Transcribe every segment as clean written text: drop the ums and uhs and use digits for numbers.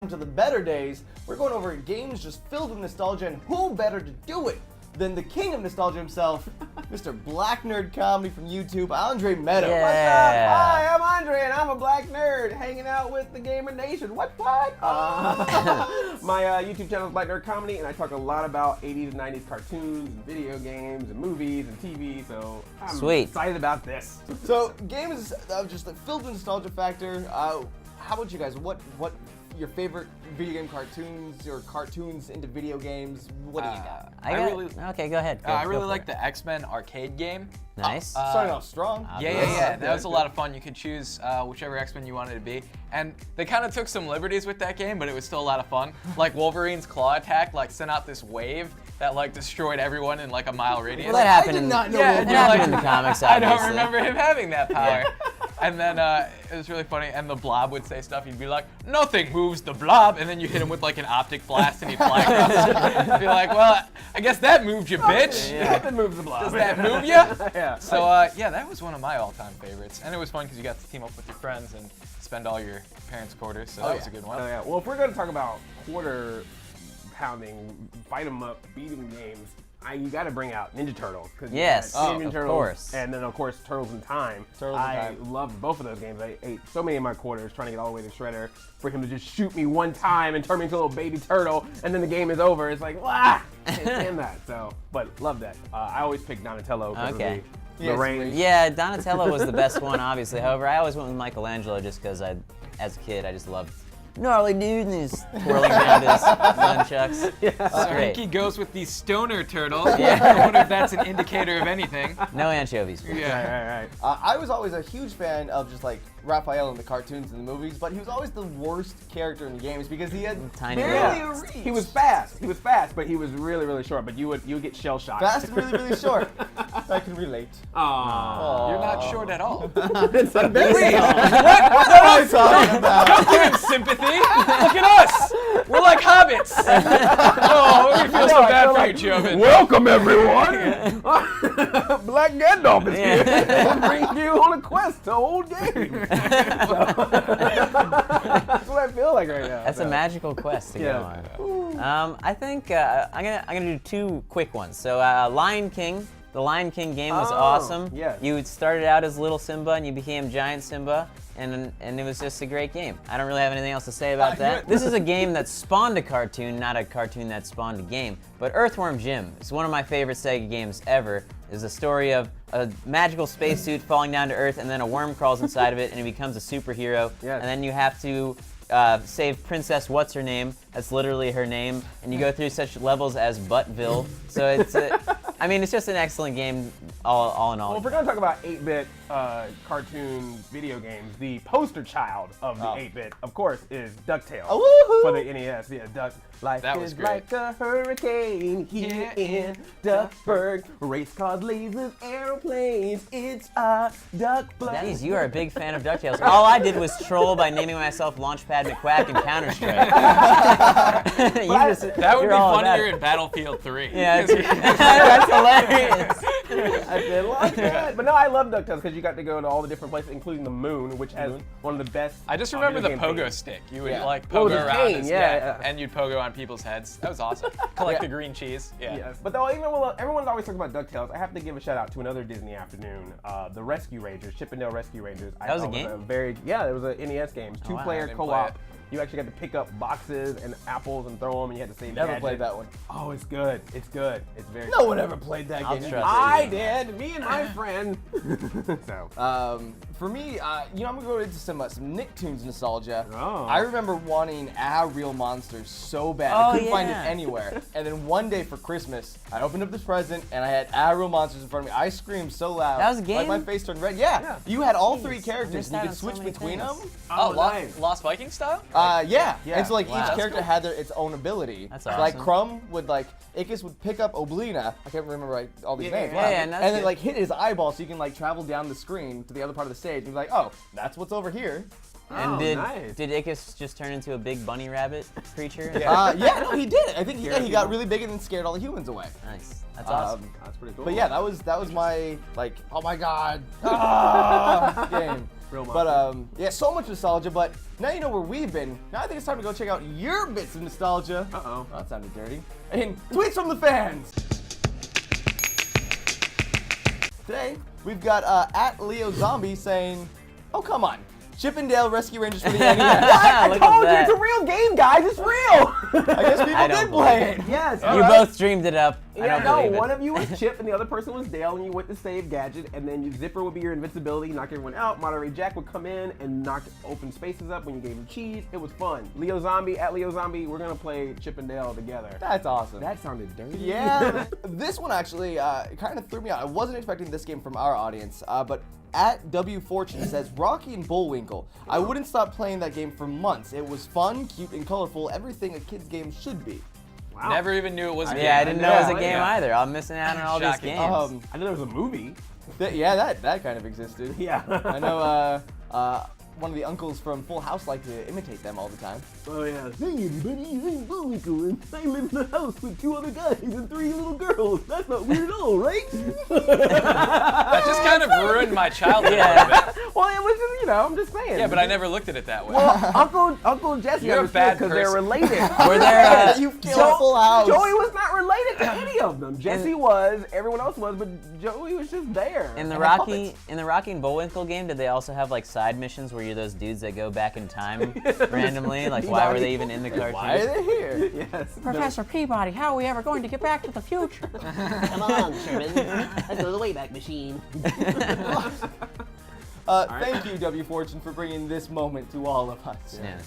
To the better days, we're going over games just filled with nostalgia, and who better to do it than the king of nostalgia himself, Mr. Black Nerd Comedy from YouTube, Andre Meadow. Yeah. What's up? Hi, I'm Andre, and I'm a black nerd hanging out with the Gamer Nation. What? My YouTube channel is Black Nerd Comedy, and I talk a lot about 80s and 90s cartoons, and video games, and movies, and TV, so I'm excited about this. So, games just filled with nostalgia factor. How about you guys? What your favorite video game cartoons or cartoons into video games? What do you got? Okay, go ahead. I really like the X-Men arcade game. Nice. Starting off strong. Yeah. That was a lot of fun. You could choose whichever X-Men you wanted to be. And they kind of took some liberties with that game, but it was still a lot of fun. Like Wolverine's claw attack, sent out this wave that destroyed everyone in a mile radius. Well, that happened I did not know it happened in the comics, I obviously. don't remember him having that power. And then it was really funny, and the Blob would say stuff. He'd be like, "Nothing moves the Blob," and then you hit him with an optic blast, and he'd fly across. Be like, "Well, I guess that moved you, bitch." Nothing moves the Blob. Does that move you? Yeah. So yeah, that was one of my all-time favorites, and it was fun because you got to team up with your friends and spend all your parents' quarters. So that was a good one. Oh, yeah. Well, if we're going to talk about quarter pounding, fight 'em up, beat 'em games, you got to bring out Ninja Turtles. Yes, Ninja of Turtles, course. And then, of course, Turtles in Time. I loved both of those games. I ate so many of my quarters trying to get all the way to Shredder for him to just shoot me one time and turn me into a little baby turtle, and then the game is over. It's like, wow! Can't stand that. So, but love that. I always pick Donatello because of the range. Yeah, Donatello was the best one, obviously. However, I always went with Michelangelo just because as a kid, I just loved gnarly dude and his twirling around his nunchucks. Frankie goes with the stoner turtle. I wonder if that's an indicator of anything. No anchovies. Yeah. Right. I was always a huge fan of just Raphael in the cartoons and the movies, but he was always the worst character in the games because he had Tiny barely little- a reach. He was fast, but he was really, really short. But you would get shell shocked. fast and really, really short. I can relate. Aww. You're not short at all. It's a very What am I talking about? Don't give him sympathy. Look at us. We're like hobbits. Oh, we feel so bad for you, Joven. Welcome, everyone. Black Gandalf is here to bring you on a quest to old games. That's what I feel like right now. That's a magical quest to go on. I think I'm gonna do two quick ones. So Lion King. The Lion King game was awesome. yes. You started out as little Simba and you became giant Simba, and it was just a great game. I don't really have anything else to say about that. This is a game that spawned a cartoon, not a cartoon that spawned a game. But Earthworm Jim is one of my favorite Sega games ever. It's a story of a magical spacesuit falling down to Earth, and then a worm crawls inside of it, and he becomes a superhero. Yes. And then you have to save Princess What's Her Name. That's literally her name, and you go through such levels as Buttville. So it's, it's just an excellent game, all in all. Well, if we're gonna talk about 8-bit cartoon video games, the poster child of the 8-bit, of course, is DuckTales for the NES. Yeah, Life That was is great. like a hurricane here in Duckburg. Race cars, lasers, aeroplanes. It's a Duckburg. Denny's, you are a big fan of DuckTales. All I did was troll by naming myself Launchpad McQuack in Counter-Strike. That would you're be all about funnier it. in Battlefield 3. Yeah, that's hilarious. I did like that. But no, I love DuckTales because you got to go to all the different places, including the moon, which has one of the best. I just remember the video game pogo themes. stick. You would with pogo his around, cane, yeah. and you'd pogo on people's heads. That was awesome. Collect the green cheese. Yeah. Yes, but though even when everyone's always talking about DuckTales, I have to give a shout out to another Disney afternoon, the Rescue Rangers, Chippendale Rescue Rangers. That was a game? There was a NES game, wow. two-player I didn't play co-op. it. You actually got to pick up boxes and apples and throw them, and you had to save. Never gadgets. played that one. Oh, it's good. It's good. It's very. No one ever played that I'll game. trust I did. Me and my friend. So. For me, I'm gonna go into some Nicktoons nostalgia. Oh. I remember wanting Real Monsters so bad. Oh, I couldn't find it yeah. anywhere. And then one day for Christmas, I opened up this present and I had Real Monsters in front of me. I screamed so loud. That was a game? Like my face turned red. Yeah. You had all three characters missed and you out could on so switch many between things. them. Oh, nice. Lost Viking style? Yeah. And so Wow. each That's character had its own ability. That's So, like awesome. Crumb would Ickis would pick up Oblina. I can't remember all these names. yeah, and that's and then good. hit his eyeball so you can travel down the screen to the other part of the stage and be like, oh, that's what's over here. And Oh, did nice. Ickis just turn into a big bunny rabbit creature? No, he did. I think he got really big and then scared all the humans away. Nice. That's awesome. That's pretty cool. But yeah, that was my oh my god game. Real But yeah, so much nostalgia. But now you know where we've been. Now I think it's time to go check out your bits of nostalgia. Uh-oh. Well, that sounded dirty. And tweets from the fans. Today we've got at Leo Zombie saying, "Oh come on, Chip and Dale Rescue Rangers for the NES." I Look told at you it's a that. real game, guys. It's real. I guess people don't did play it. Yes. You both dreamed it up. I Yeah, don't no, believe it. one of you was Chip and the other person was Dale, and you went to save Gadget, and then your zipper would be your invincibility, knock everyone out. Monterey Jack would come in and knock open spaces up when you gave him cheese. It was fun. Leo Zombie, at Leo Zombie, we're gonna play Chip and Dale together. That's awesome. That sounded dirty. Yeah, this one actually kind of threw me out. I wasn't expecting this game from our audience, but at W Fortune says, Rocky and Bullwinkle. I wouldn't stop playing that game for months. It was fun, cute, and colorful. Everything a kid's game should be. Wow. Never even knew it was a game. Yeah, I didn't know it was a Yeah. game either. I'm missing out on all these Shocking. games. I know there was a movie. Yeah, that kind of existed. Yeah. I know one of the uncles from Full House liked to imitate them all the time. Oh yeah. Hey everybody, I'm Bullwinkle, and I live in a house with 2 other guys and 3 little girls. That's not weird at all, right? That just kind of ruined my childhood a little bit. Well, it was just, I'm just saying. Yeah, but I never looked at it that way. Well, Uncle Jesse You're a bad because they're person. related. Were there, You killed Full House. Joey was not related to any of them. Jesse was, everyone else was, but Joey was just there. in the And Rocky puppets. and Bullwinkle game, did they also have like side missions where you're those dudes that go back in time randomly? Like, why were they even in the cartoon? Why are they here? Yes. Professor Peabody, how are we ever going to get back to the future? Come on, Sherman. Let's go to the Wayback Machine. Thank you, W Fortune, for bringing this moment to all of us. Yeah.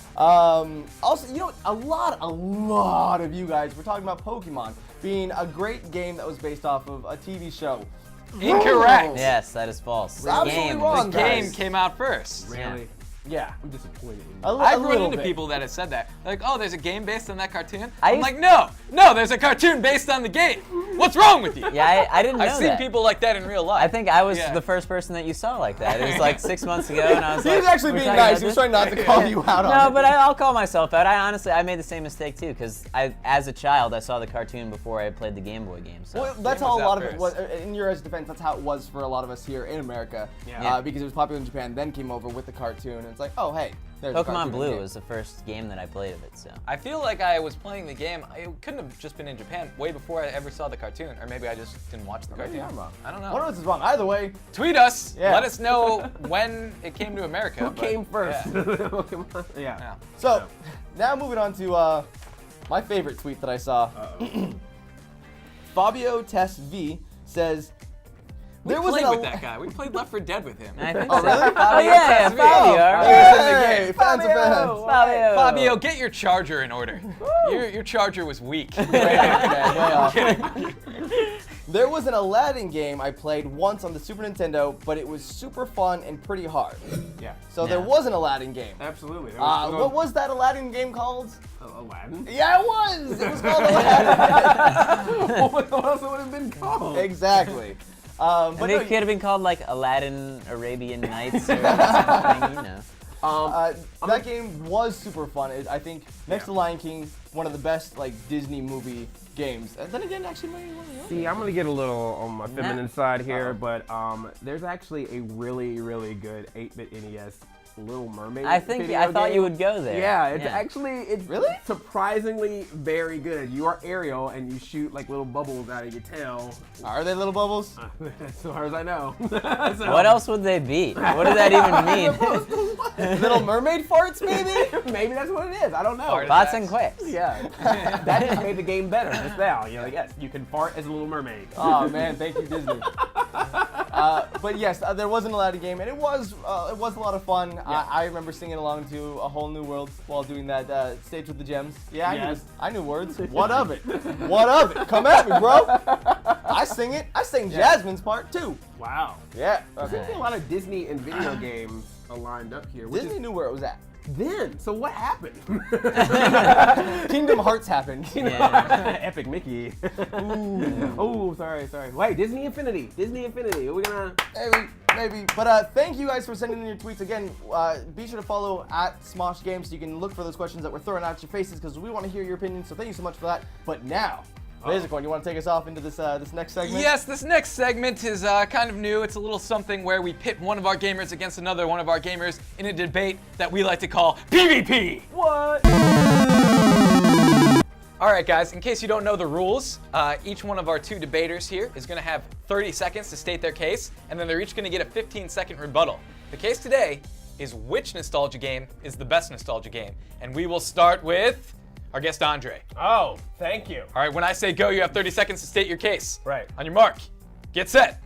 Also, a lot of you guys were talking about Pokemon being a great game that was based off of a TV show. Incorrect. Yes, that is false. Absolutely Game. wrong. The game guys. came out first. Really? Yeah. I'm disappointed in you. I've run little into bit. people that have said that. Like, oh, there's a game based on that cartoon? I I'm used- like, no, there's a cartoon based on the game. What's wrong with you? Yeah, I didn't know I've seen that. people like that in real life. I think I was Yeah. the first person that you saw like that. It was like 6 months ago, and I was He like, was actually "We're being talking nice. about He was this?" trying not to call you out on No, it. but I'll call myself out. I made the same mistake too, because as a child, I saw the cartoon before I played the Game Boy game. So. Well, that's Game how a was lot out of it was. In your guys' defense, that's how it was for a lot of us here in America. Yeah. Because it was popular in Japan, then came over with the cartoon, and it's like, oh hey, there's a Pokemon cartoon Blue game. was the first game that I played of it. So. I feel like I was playing the game. It couldn't have just been in Japan way before I ever saw the cartoon, or maybe I just didn't watch the cartoon. I'm wrong. I don't One of know. us is wrong. Either way, Tweet us. Yeah. Let us know when it came to America. Who but- came first? Yeah. Pokemon. Yeah. Yeah. so now moving on to my favorite tweet that I saw. Fabio Test V says, We there was played an with that guy. We played Left 4 Dead with him. I think Oh, so. really? Oh yeah, Fabio. Fabio. Hey, fans are fans. Fabio. Fabio, get your charger in order. Your charger was weak. There was an Aladdin game I played once on the Super Nintendo, but it was super fun and pretty hard. Yeah. So there was an Aladdin game. Absolutely. What was that Aladdin game called? Aladdin? Yeah, it was. It was called Aladdin. What else would have been called? Exactly. But But no, it could have been called like Aladdin Arabian Nights or something, you know. that game was super fun. I think next to Lion King, one of the best like Disney movie games. And then again, actually, maybe one of the other. See, I'm gonna get a little on my feminine side here, but there's actually a really, really good 8-bit NES Little Mermaid. I think video I thought game. you would go there. Yeah, it's Really? surprisingly very good. You are Ariel and you shoot like little bubbles out of your tail. Are they little bubbles? As far as I know. What else would they be? What does that even mean? Little mermaid farts, maybe? Maybe that's what it is. I don't know. Fart Bots and quacks. Yeah, that just made the game better. Just now, you're like, yes, you can fart as a Little Mermaid. Oh man, thank you Disney. But yes, there was an Aladdin game, and it was a lot of fun. I remember singing along to A Whole New World while doing that stage with the gems. Yeah, Yes. I knew words. What of it? What of it? Come at me, bro. I sing it. I sang Jasmine's part too. Wow. Yeah. There's a lot of Disney and video games lined up here. Which Disney is, knew where it was at. then, so what happened? Kingdom Hearts happened. Yeah. Epic Mickey. Oh, sorry. Wait, Disney Infinity. Are we gonna? Maybe. But thank you guys for sending in your tweets. Again, be sure to follow at Smosh Games so you can look for those questions that we're throwing at your faces because we want to hear your opinions. So thank you so much for that. But now, Razorcorn, you want to take us off into this this next segment? Yes, this next segment is kind of new. It's a little something where we pit one of our gamers against another one of our gamers in a debate that we like to call PvP. What? All right, guys, in case you don't know the rules, each one of our two debaters here is going to have 30 seconds to state their case, and then they're each going to get a 15-second rebuttal. The case today is which nostalgia game is the best nostalgia game, and we will start with our guest, Andre. Oh, thank you. All right, when I say go, you have 30 seconds to state your case. Right. On your mark, get set,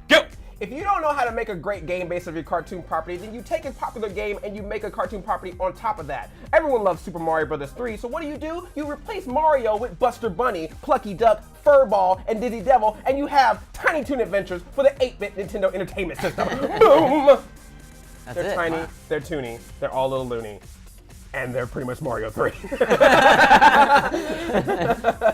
go! If you don't know how to make a great game based on your cartoon property, then you take a popular game and you make a cartoon property on top of that. Everyone loves Super Mario Bros. 3, so what do? You replace Mario with Buster Bunny, Plucky Duck, Furball, and Dizzy Devil, and you have Tiny Toon Adventures for the 8-bit Nintendo Entertainment System. Boom! They're tiny, they're toony, they're all little loony. And they're pretty much Mario 3.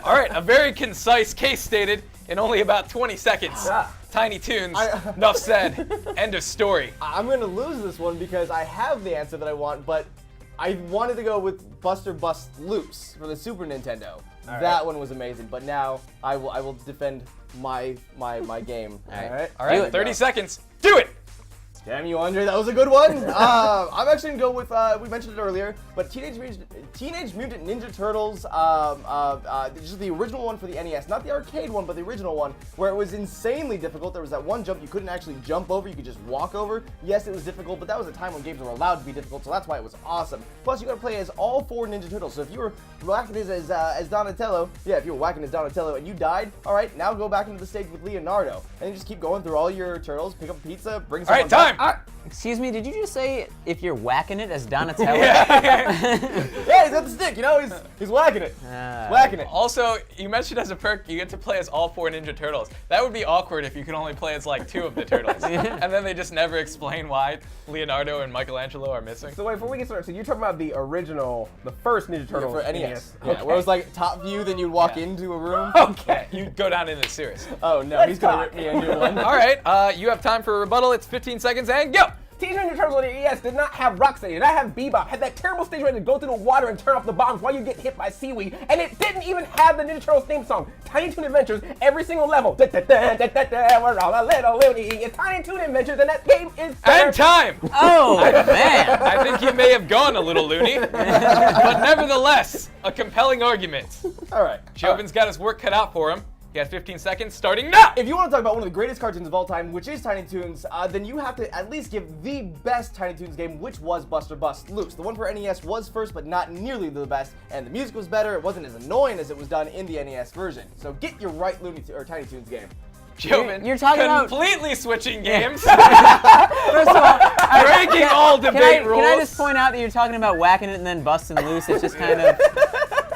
All right, a very concise case stated in only about 20 seconds. Tiny Toons, enough said, end of story. I'm going to lose this one because I have the answer that I want, but I wanted to go with Buster Bust Loose for the Super Nintendo. That one was amazing, but now I will defend my game. All right, 30 seconds, do it! Damn you, Andre, that was a good one. I'm actually gonna go with, we mentioned it earlier, but Teenage Mutant Ninja Turtles, just the original one for the NES, not the arcade one, but the original one, where it was insanely difficult. There was that one jump you couldn't actually jump over, you could just walk over. Yes, it was difficult, but that was a time when games were allowed to be difficult, so that's why it was awesome. Plus, you gotta play as all 4 Ninja Turtles, so if you were whacking as Donatello, if you were whacking as Donatello and you died, all right, now go back into the stage with Leonardo, and you just keep going through all your turtles, pick up a pizza, bring someone All right, time! Excuse me, did you just say if you're whacking it as Donatello? Yeah, he's got the stick, you know, he's whacking it. Whacking it. Also, you mentioned as a perk, you get to play as all 4 Ninja Turtles. That would be awkward if you could only play as like 2 of the turtles. And then they just never explain why Leonardo and Michelangelo are missing. So wait, before we get started, so you're talking about the original, the first Ninja Turtles for NES. Okay. Yeah, where it was like top view, then you'd walk into a room. Okay. You go down into the series. Oh no, he's gonna rip me a new one. All right, you have time for a rebuttal. It's 15 seconds and go! Teenage Ninja Turtles on the NES did not have Rocksteady, did not have Bebop, had that terrible stage where you had to go through the water and turn off the bombs while you get hit by seaweed, and it didn't even have the Ninja Turtles theme song. Tiny Toon Adventures, every single level. Da, da, da, da, da, da, we're all a little loony. It's Tiny Toon Adventures, and that game is better. And time! Oh, man. I think you may have gone a little loony, but nevertheless, a compelling argument. All right. Jobin's got his work cut out for him. He has 15 seconds starting now! If you want to talk about one of the greatest cartoons of all time, which is Tiny Toons, then you have to at least give the best Tiny Toons game, which was Buster Bust Loose. The one for NES was first, but not nearly the best, and the music was better. It wasn't as annoying as it was done in the NES version. So get your right Tiny Toons game. Jobin, You're talking about completely switching games. First of all, breaking all debate rules. Can I just point out that you're talking about whacking it and then busting loose? It's just kind of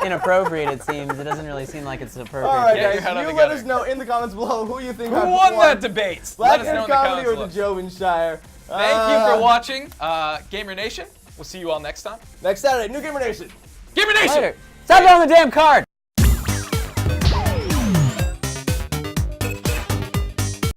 inappropriate, it seems. It doesn't really seem like it's appropriate. All right, Get your guys, head on you the let gutter. us know in the comments below who you think Who won that debate? Let us know in the BlackNerdComedy comments or below. the Jobin Shire. Thank you for watching, Gamer Nation. We'll see you all next time. Next Saturday, New Gamer Nation. Gamer Nation! Later. Stop drawing the damn card!